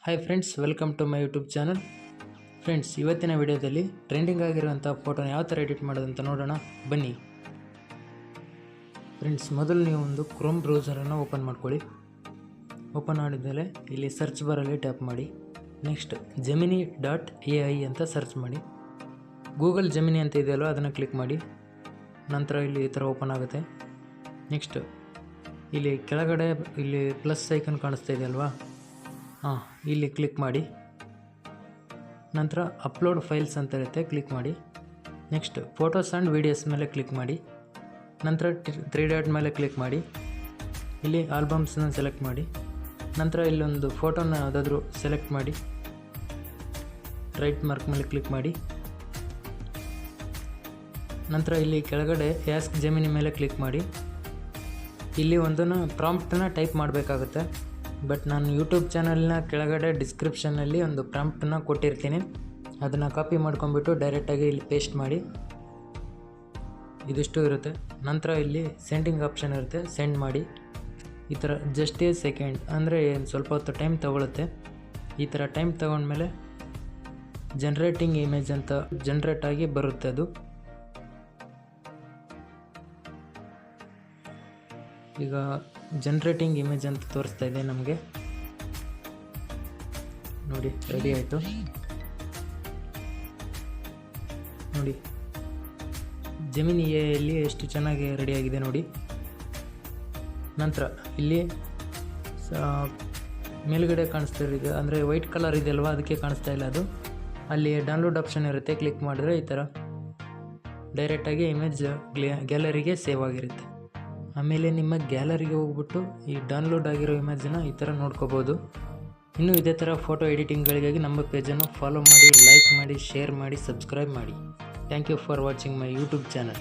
Hi friends, welcome to my YouTube channel. Friends, ಇವತ್ತಿನ ವಿಡಿಯೋದಲ್ಲಿ trending ಆಗಿರುವಂಥ ಫೋಟೋನ ಯಾವ ಥರ ಎಡಿಟ್ ಮಾಡೋದಂತ ನೋಡೋಣ ಬನ್ನಿ. ಫ್ರೆಂಡ್ಸ್, ಮೊದಲು ನೀವು ಒಂದು ಕ್ರೋಮ್ ಬ್ರೌಸರನ್ನು ಓಪನ್ ಮಾಡ್ಕೊಳ್ಳಿ. ಓಪನ್ ಮಾಡಿದ್ಮೇಲೆ ಇಲ್ಲಿ ಸರ್ಚ್ ಬಾರಲ್ಲಿ ಟ್ಯಾಪ್ ಮಾಡಿ. ನೆಕ್ಸ್ಟ್ gemini.ai ಅಂತ ಸರ್ಚ್ ಮಾಡಿ. ಗೂಗಲ್ ಜೆಮಿನಿ ಅಂತ ಇದೆಯಲ್ವ, ಅದನ್ನು ಕ್ಲಿಕ್ ಮಾಡಿ. ನಂತರ ಇಲ್ಲಿ ಈ ಥರ ಓಪನ್ ಆಗುತ್ತೆ. ನೆಕ್ಸ್ಟ್ ಇಲ್ಲಿ ಕೆಳಗಡೆ ಇಲ್ಲಿ ಪ್ಲಸ್ ಐಕನ್ ಕಾಣಿಸ್ತಾ ಇದೆಯಲ್ವಾ, ಇಲ್ಲಿ ಕ್ಲಿಕ್ ಮಾಡಿ. ನಂತರ ಅಪ್ಲೋಡ್ ಫೈಲ್ಸ್ ಅಂತ ಇರುತ್ತೆ, ಕ್ಲಿಕ್ ಮಾಡಿ. ನೆಕ್ಸ್ಟ್ ಫೋಟೋಸ್ ಆ್ಯಂಡ್ ವೀಡಿಯೋಸ್ ಮೇಲೆ ಕ್ಲಿಕ್ ಮಾಡಿ. ನಂತರ 3 ಡಾಟ್ ಮೇಲೆ ಕ್ಲಿಕ್ ಮಾಡಿ. ಇಲ್ಲಿ ಆಲ್ಬಮ್ಸನ್ನ ಸೆಲೆಕ್ಟ್ ಮಾಡಿ. ನಂತರ ಇಲ್ಲೊಂದು ಫೋಟೋನ ಯಾವುದಾದ್ರೂ ಸೆಲೆಕ್ಟ್ ಮಾಡಿ. ರೈಟ್ ಮಾರ್ಕ್ ಮೇಲೆ ಕ್ಲಿಕ್ ಮಾಡಿ. ನಂತರ ಇಲ್ಲಿ ಕೆಳಗಡೆ ಆಸ್ಕ್ ಜೆಮಿನಿ ಮೇಲೆ ಕ್ಲಿಕ್ ಮಾಡಿ. ಇಲ್ಲಿ ಒಂದನ್ನು ಪ್ರಾಂಪ್ಟನ್ನ ಟೈಪ್ ಮಾಡಬೇಕಾಗುತ್ತೆ. ಬಟ್ ನಾನು ಯೂಟ್ಯೂಬ್ ಚಾನಲ್ನ ಕೆಳಗಡೆ ಡಿಸ್ಕ್ರಿಪ್ಷನಲ್ಲಿ ಒಂದು ಪ್ರಾಂಪ್ಟನ್ನ ಕೊಟ್ಟಿರ್ತೀನಿ. ಅದನ್ನು ಕಾಪಿ ಮಾಡ್ಕೊಂಬಿಟ್ಟು ಡೈರೆಕ್ಟಾಗಿ ಇಲ್ಲಿ ಪೇಸ್ಟ್ ಮಾಡಿ. ಇದಿಷ್ಟು ಇರುತ್ತೆ. ನಂತರ ಇಲ್ಲಿ ಸೆಂಡಿಂಗ್ ಆಪ್ಷನ್ ಇರುತ್ತೆ, ಸೆಂಡ್ ಮಾಡಿ. ಈ ಥರ ಜಸ್ಟ್ ಎ ಸೆಕೆಂಡ್ ಅಂದರೆ ಸ್ವಲ್ಪ ಹೊತ್ತು ಟೈಮ್ ತೊಗೊಳುತ್ತೆ. ಈ ಥರ ಟೈಮ್ ತೊಗೊಂಡ್ಮೇಲೆ ಜನ್ರೇಟಿಂಗ್ ಇಮೇಜ್ ಅಂತ ಜನ್ರೇಟ್ ಆಗಿ ಬರುತ್ತೆ. ಅದು ಈಗ ಜನ್ರೇಟಿಂಗ್ ಇಮೇಜ್ ಅಂತ ತೋರಿಸ್ತಾ ಇದೆ ನಮಗೆ. ನೋಡಿ, ರೆಡಿ ಆಯಿತು. ನೋಡಿ, ಜೆಮಿನಿ ಎಯಲ್ಲಿ ಎಷ್ಟು ಚೆನ್ನಾಗಿ ರೆಡಿಯಾಗಿದೆ ನೋಡಿ. ನಂತರ ಇಲ್ಲಿ ಮೇಲುಗಡೆ ಕಾಣಿಸ್ತಾ ಇದೆ, ಅಂದರೆ ವೈಟ್ ಕಲರ್ ಇದೆಯಲ್ವ, ಅದಕ್ಕೆ ಕಾಣಿಸ್ತಾ ಇಲ್ಲ ಅದು. ಅಲ್ಲಿ ಡೌನ್ಲೋಡ್ ಆಪ್ಷನ್ ಇರುತ್ತೆ, ಕ್ಲಿಕ್ ಮಾಡಿದ್ರೆ ಈ ಥರ ಡೈರೆಕ್ಟಾಗಿ ಇಮೇಜ್ ಗ್ಯಾಲರಿಗೆ ಸೇವ್ ಆಗಿರುತ್ತೆ. ಆಮೇಲೆ ನಿಮ್ಮ ಗ್ಯಾಲರಿಗೆ ಹೋಗ್ಬಿಟ್ಟು ಈ ಡೌನ್ಲೋಡ್ ಆಗಿರೋ ಇಮೇಜನ್ನು ಈ ಥರ ನೋಡ್ಕೋಬೋದು. ಇನ್ನೂ ಇದೇ ಥರ ಫೋಟೋ ಎಡಿಟಿಂಗ್ಗಳಿಗಾಗಿ ನಮ್ಮ ಪೇಜನ್ನು ಫಾಲೋ ಮಾಡಿ, ಲೈಕ್ ಮಾಡಿ, ಶೇರ್ ಮಾಡಿ, ಸಬ್ಸ್ಕ್ರೈಬ್ ಮಾಡಿ. Thank you for watching my YouTube channel.